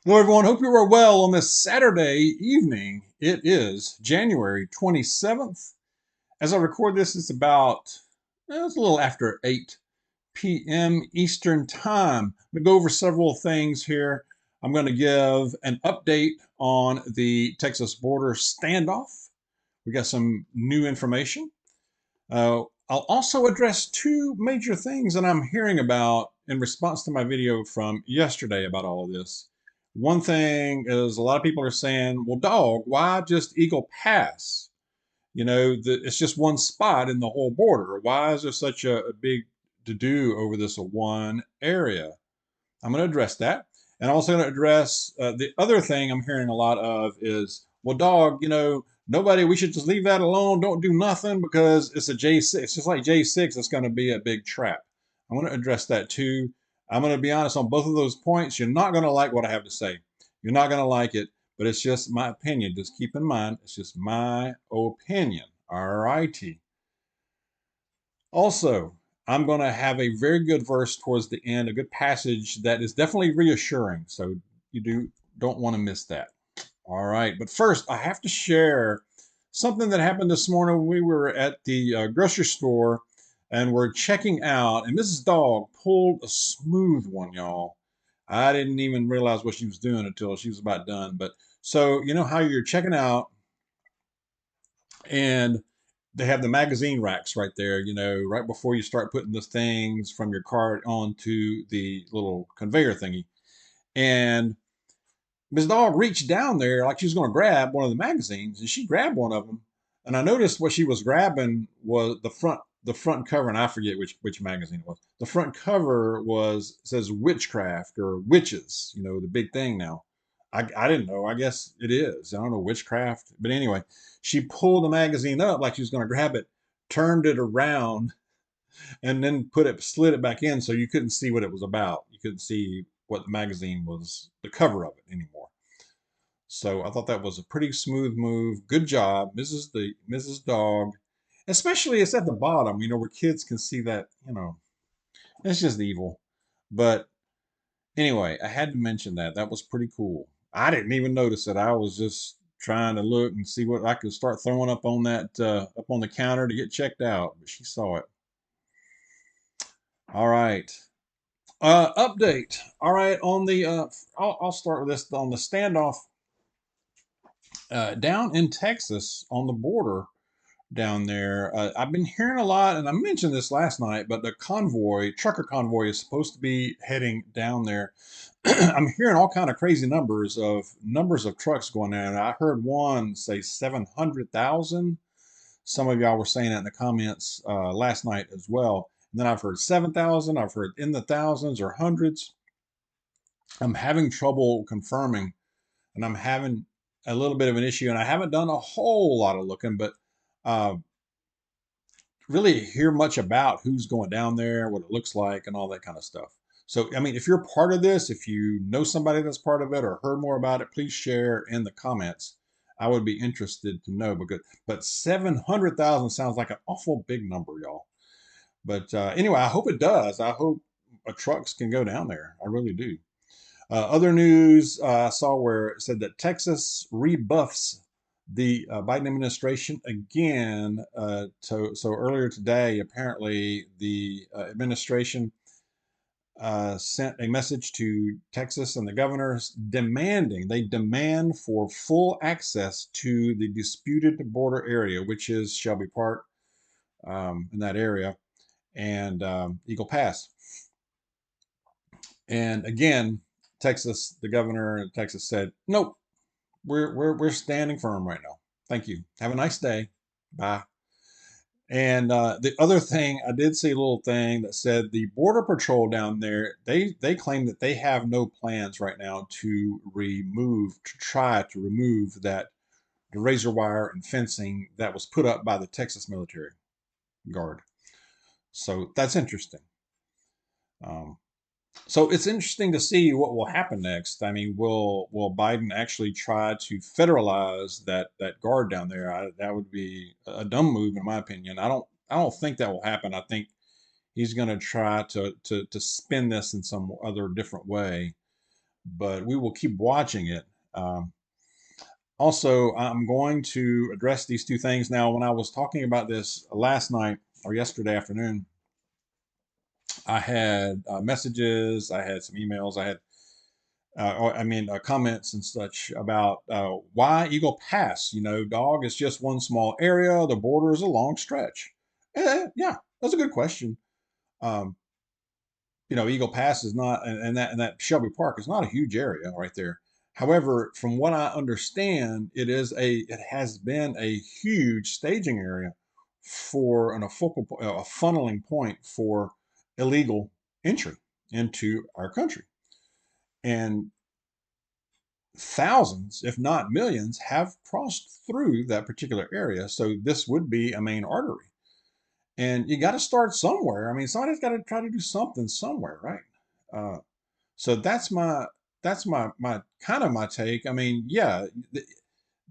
Hello, everyone. Hope you are well on this Saturday evening. It is January 27th. As I record this, it's about, it's a little after 8 p.m. Eastern Time. I'm going to go over several things here. I'm going to give an update on the Texas border standoff. We got some new information. I'll also address two major things that I'm hearing about in response to my video from yesterday about all of this. One thing is a lot of people are saying, well, Dawg, why just Eagle Pass? It's just one spot in the whole border. Why is there such a big to do over this one area? I'm going to address that. And I'm also going to address the other thing I'm hearing a lot of is, well, Dawg, nobody, we should just leave that alone. Don't do nothing because it's a J6. It's just like J6. It's going to be a big trap. I want to address that too. I'm going to be honest on both of those points. You're not going to like what I have to say. You're not going to like it, but it's just my opinion. Just keep in mind, it's just my opinion. All righty. Also, I'm going to have a very good verse towards the end, a good passage that is definitely reassuring. So don't want to miss that. All right, but first I have to share something that happened this morning. We were at the grocery store and we're checking out, and Mrs. Dawg pulled a smooth one, y'all. I didn't even realize what she was doing until she was about done. But so you know how you're checking out and they have the magazine racks right there, right before you start putting the things from your cart onto the little conveyor thingy. And Ms. Dawg reached down there like she was going to grab one of the magazines, and she grabbed one of them. And I noticed what she was grabbing was the front cover, and I forget which magazine it was. The front cover says witchcraft or witches, the big thing now. I didn't know. I guess it is. I don't know witchcraft, but anyway, she pulled the magazine up like she was going to grab it, turned it around, and then slid it back in so you couldn't see what it was about. You couldn't see what the magazine was, the cover of it anymore. So I thought that was a pretty smooth move. Good job, Mrs. Dawg. Especially it's at the bottom, where kids can see that, it's just evil. But anyway, I had to mention that. That was pretty cool. I didn't even notice it. I was just trying to look and see what I could start throwing up on that up on the counter to get checked out. But she saw it. All right. Update. All right. On the I'll start with this on the standoff down in Texas on the border down there. I've been hearing a lot, and I mentioned this last night, but the trucker convoy is supposed to be heading down there. I'm hearing all kind of crazy numbers of trucks going down. I heard one say 700,000. Some of y'all were saying that in the comments last night as well. And then I've heard 7,000. I've heard in the thousands or hundreds. I'm having trouble confirming, and I'm having a little bit of an issue. And I haven't done a whole lot of looking, but uh, really hear much about who's going down there, what it looks like, and all that kind of stuff. So, I mean, if you're part of this, if you know somebody that's part of it or heard more about it, please share in the comments. I would be interested to know but 700,000 sounds like an awful big number, y'all. But anyway, I hope it does. I hope trucks can go down there. I really do. Other news I saw where it said that Texas rebuffs the Biden administration again. So earlier today, apparently the administration sent a message to Texas and the governors they demand for full access to the disputed border area, which is Shelby Park in that area, and Eagle Pass. And again, the governor in Texas said, nope, we're standing firm right now. Thank you. Have a nice day. Bye. And the other thing, I did see a little thing that said the Border Patrol down there, they claim that they have no plans right now to try to remove the razor wire and fencing that was put up by the Texas military guard. So that's interesting. Um, So it's interesting to see what will happen next. I mean, will Biden actually try to federalize that guard down there? That would be a dumb move, in my opinion. I don't think that will happen. I think he's going to try to spin this in some other different way. but we will keep watching it. Also, I'm going to address these two things now. When I was talking about this last night or yesterday afternoon, I had messages, I had some emails, I had comments and such about why Eagle Pass. Dog is just one small area. The border is a long stretch. Yeah, that's a good question. Um, Eagle Pass is not, and that Shelby Park is not a huge area right there. However, from what I understand, it has been a huge staging area for a funneling point for illegal entry into our country. And thousands, if not millions, have crossed through that particular area. So this would be a main artery. And you got to start somewhere. I mean, somebody's got to try to do something somewhere, right? Uh, so that's my kind of my take. I mean, yeah,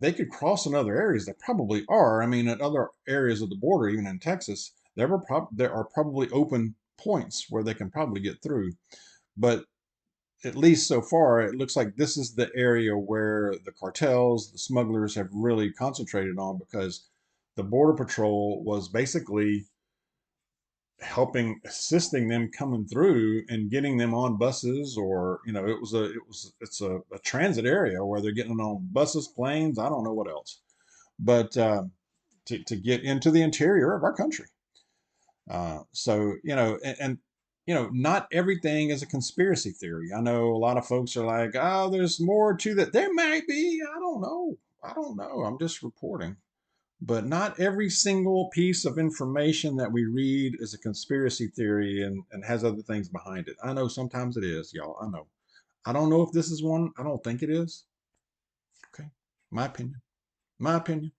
they could cross in other areas. They probably are. I mean, at other areas of the border, even in Texas, there are probably open points where they can probably get through. But at least so far, it looks like this is the area where the cartels, the smugglers have really concentrated on, because the Border Patrol was basically assisting them coming through and getting them on buses, or it's a transit area where they're getting on buses, planes, I don't know what else, but to get into the interior of our country. So, not everything is a conspiracy theory. I know a lot of folks are like, oh, there's more to that. There might be. I don't know. I'm just reporting. But not every single piece of information that we read is a conspiracy theory and has other things behind it. I know sometimes it is, y'all. I know. I don't know if this is one. I don't think it is. Okay. My opinion. My opinion.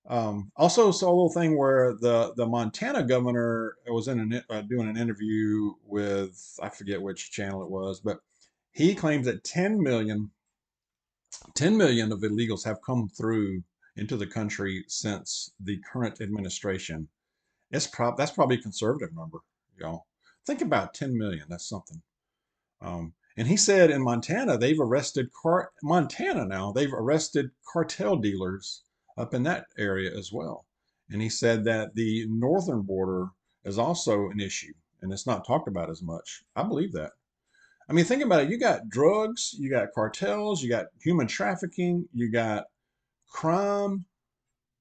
Also saw a little thing where the Montana governor was doing an interview with, I forget which channel it was, but he claims that 10 million of illegals have come through into the country since the current administration. That's probably a conservative number, y'all. Think about 10 million. That's something. And he said in Montana they've arrested cartel dealers up in that area as well. And he said that the northern border is also an issue, and it's not talked about as much. I believe that. I mean, think about it. You got drugs, you got cartels, you got human trafficking, you got crime,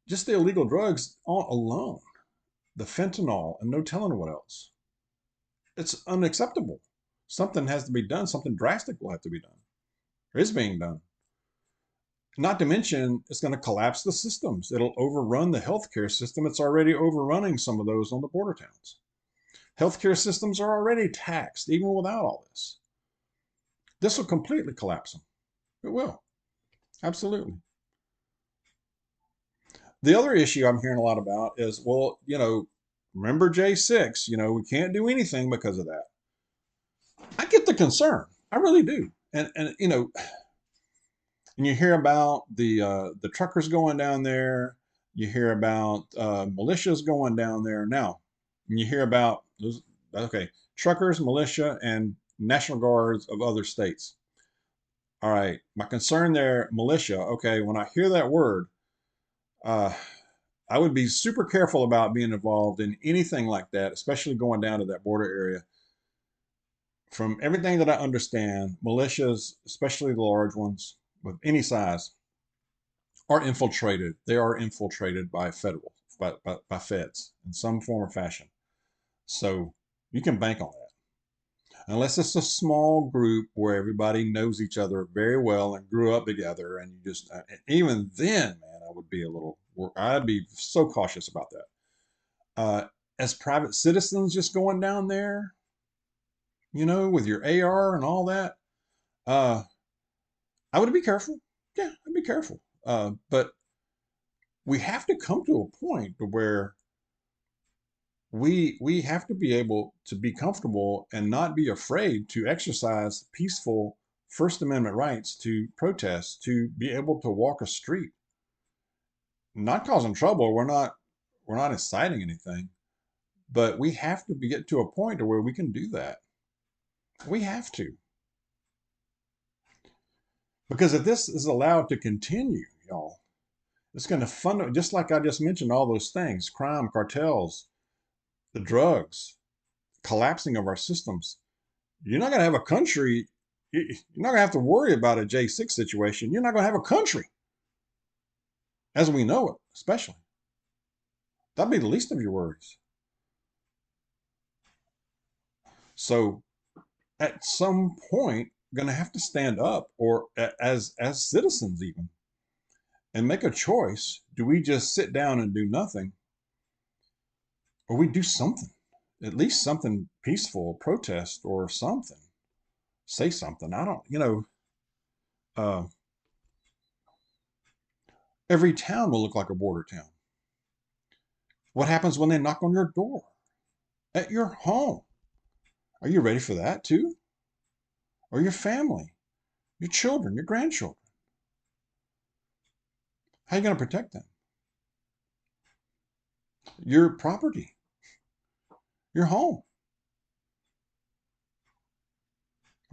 just the illegal drugs all alone, the fentanyl, and no telling what else. It's unacceptable. Something has to be done. Something drastic will have to be done, or is being done. Not to mention, it's going to collapse the systems. It'll overrun the healthcare system. It's already overrunning some of those on the border towns. Healthcare systems are already taxed, even without all this. This will completely collapse them. It will. Absolutely. The other issue I'm hearing a lot about is, well, remember J6, we can't do anything because of that. I get the concern. I really do. And you hear about the truckers going down there. You hear about militias going down there now. And you hear about those, okay, truckers, militia, and National Guards of other states. All right, my concern there, militia. Okay, when I hear that word, uh, I would be super careful about being involved in anything like that, especially going down to that border area. From everything that I understand, militias, especially the large ones with any size, are infiltrated. They are infiltrated by by feds in some form or fashion. So you can bank on that. Unless it's a small group where everybody knows each other very well and grew up together, and you just, even then, man, I'd be so cautious about that. As private citizens just going down there, with your AR and all that, uh, I would be careful. Yeah, I'd be careful. But we have to come to a point where we have to be able to be comfortable and not be afraid to exercise peaceful First Amendment rights, to protest, to be able to walk a street, not causing trouble. We're not inciting anything, but we have to get to a point where we can do that. We have to. Because if this is allowed to continue, y'all, it's going to fund, just like I just mentioned, all those things, crime, cartels, the drugs, collapsing of our systems. You're not going to have a country. You're not going to have to worry about a J6 situation. You're not going to have a country as we know it, especially. That'd be the least of your worries. So at some point, going to have to stand up, or as citizens even, and make a choice. Do we just sit down and do nothing, or we do something, at least something peaceful, protest or something, say something? I don't, uh, every town will look like a border town. What happens when they knock on your door at your home? Are you ready for that too? Or your family, your children, your grandchildren? How are you going to protect them? Your property, your home.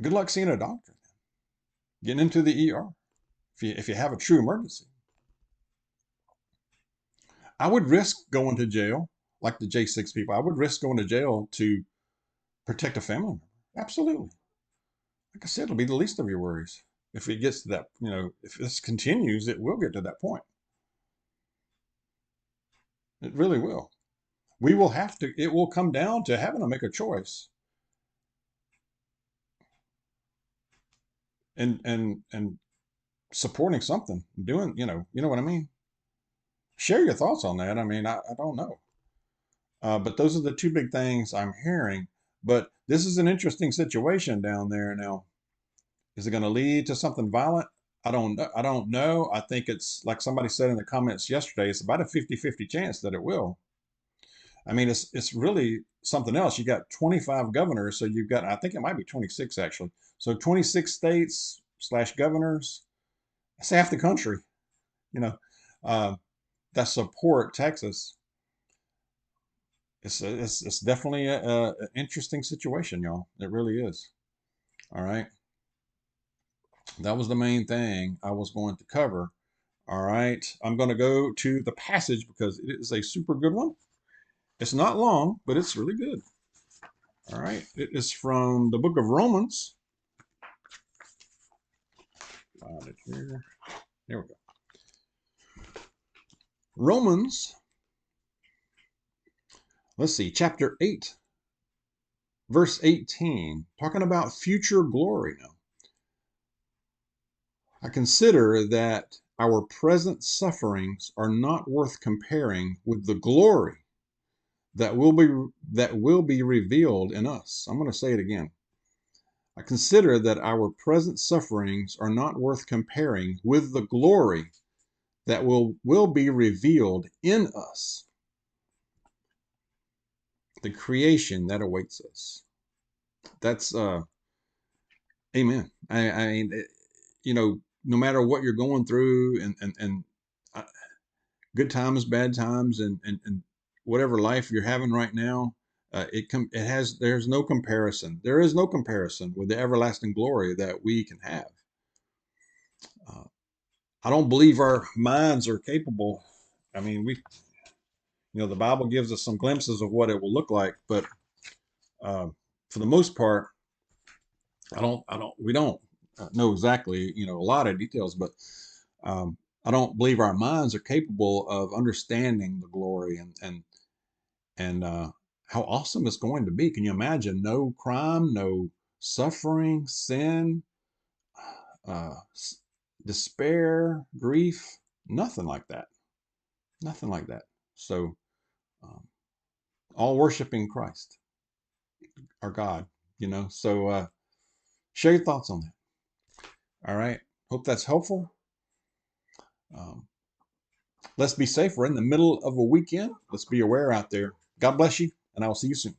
Good luck seeing a doctor, getting into the ER if you have a true emergency. I would risk going to jail, like the J6 people. I would risk going to jail to protect a family member. Absolutely. Like I said, it'll be the least of your worries. If it gets to that, if this continues, it will get to that point. It really will. We will have to, it will come down to having to make a choice. And supporting something, doing, you know what I mean? Share your thoughts on that. I mean, I don't know. But those are the two big things I'm hearing. But this is an interesting situation down there now. Is it going to lead to something violent? I don't know. I don't know. I think it's like somebody said in the comments yesterday, it's about a 50-50 chance that it will. I mean, it's really something else. You got 25 governors, so you've got, I think it might be 26 actually. So 26 states / governors. That's half the country, you know, uh, that support Texas. It's definitely a interesting situation, y'all. It really is. All right. That was the main thing I was going to cover. All right. I'm going to go to the passage because it is a super good one. It's not long, but it's really good. All right. It is from the book of Romans. Find it here. There we go. Romans, let's see, chapter 8, verse 18, talking about future glory now. I consider that our present sufferings are not worth comparing with the glory that will be revealed in us. I'm going to say it again. I consider that our present sufferings are not worth comparing with the glory that will be revealed in us, the creation that awaits us. That's amen. I mean, no matter what you're going through, and good times, bad times, and whatever life you're having right now, there's no comparison. There is no comparison with the everlasting glory that we can have. I don't believe our minds are capable. I mean, the Bible gives us some glimpses of what it will look like, but for the most part, we don't know exactly, a lot of details, but I don't believe our minds are capable of understanding the glory and how awesome it's going to be. Can you imagine? No crime, no suffering, sin, uh, despair, grief, nothing like that. Nothing like that. So, um, all worshiping Christ, our God, So, share your thoughts on that. All right. Hope that's helpful. Um, let's be safe. We're in the middle of a weekend. Let's be aware out there. God bless you, and I will see you soon.